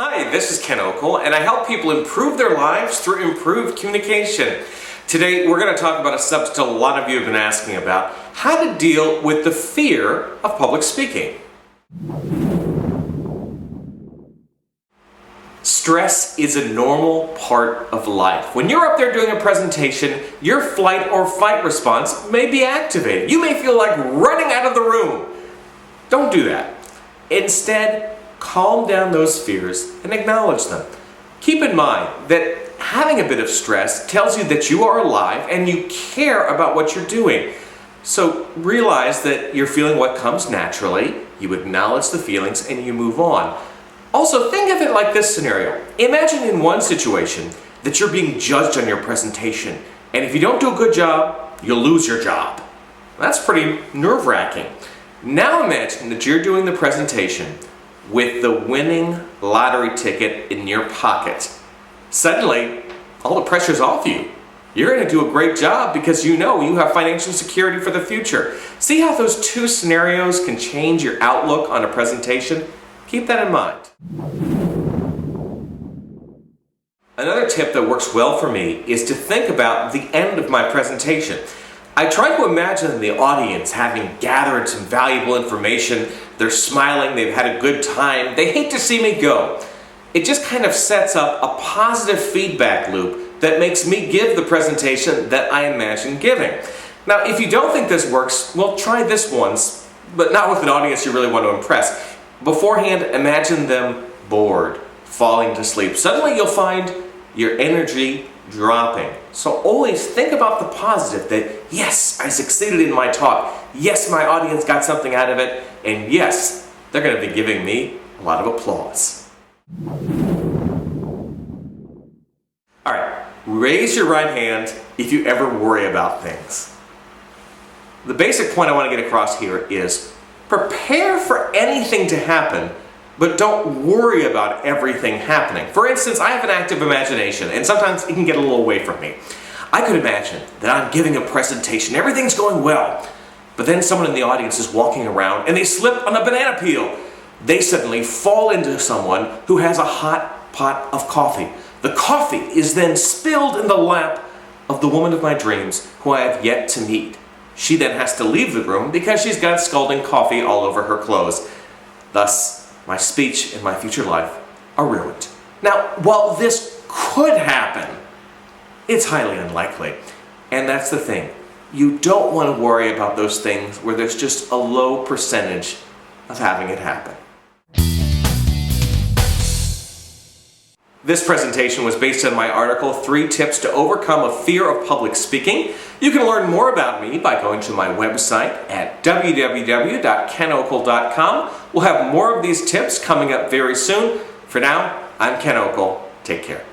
Hi, this is Ken Okel, and I help people improve their lives through improved communication. Today, we're going to talk about a subject a lot of you have been asking about: how to deal with the fear of public speaking. Stress is a normal part of life. When you're up there doing a presentation, your flight or fight response may be activated. You may feel like running out of the room. Don't do that. Instead, calm down those fears and acknowledge them. Keep in mind that having a bit of stress tells you that you are alive and you care about what you're doing. So realize that you're feeling what comes naturally, you acknowledge the feelings, and you move on. Also, think of it like this scenario. Imagine in one situation that you're being judged on your presentation, and if you don't do a good job, you'll lose your job. That's pretty nerve-wracking. Now imagine that you're doing the presentation with the winning lottery ticket in your pocket. Suddenly, all the pressure's off you. You're going to do a great job because you know you have financial security for the future. See how those two scenarios can change your outlook on a presentation? Keep that in mind. Another tip that works well for me is to think about the end of my presentation. I try to imagine the audience having gathered some valuable information. They're smiling, they've had a good time, they hate to see me go. It just kind of sets up a positive feedback loop that makes me give the presentation that I imagine giving. Now, if you don't think this works, well, try this once, but not with an audience you really want to impress. Beforehand, imagine them bored, falling to sleep. Suddenly you'll find your energy dropping. So always think about the positive, that yes, I succeeded in my talk. Yes, my audience got something out of it. And yes, they're going to be giving me a lot of applause. All right, raise your right hand if you ever worry about things. The basic point I want to get across here is prepare for anything to happen, but don't worry about everything happening. For instance, I have an active imagination, and sometimes it can get a little away from me. I could imagine that I'm giving a presentation, everything's going well, but then someone in the audience is walking around and they slip on a banana peel. They suddenly fall into someone who has a hot pot of coffee. The coffee is then spilled in the lap of the woman of my dreams who I have yet to meet. She then has to leave the room because she's got scalding coffee all over her clothes. Thus, my speech and my future life are ruined. Now, while this could happen, it's highly unlikely. And that's the thing. You don't want to worry about those things where there's just a low percentage of having it happen. This presentation was based on my article, 3 Tips to Overcome a Fear of Public Speaking. You can learn more about me by going to my website at www.kenokel.com. We'll have more of these tips coming up very soon. For now, I'm Ken Okel. Take care.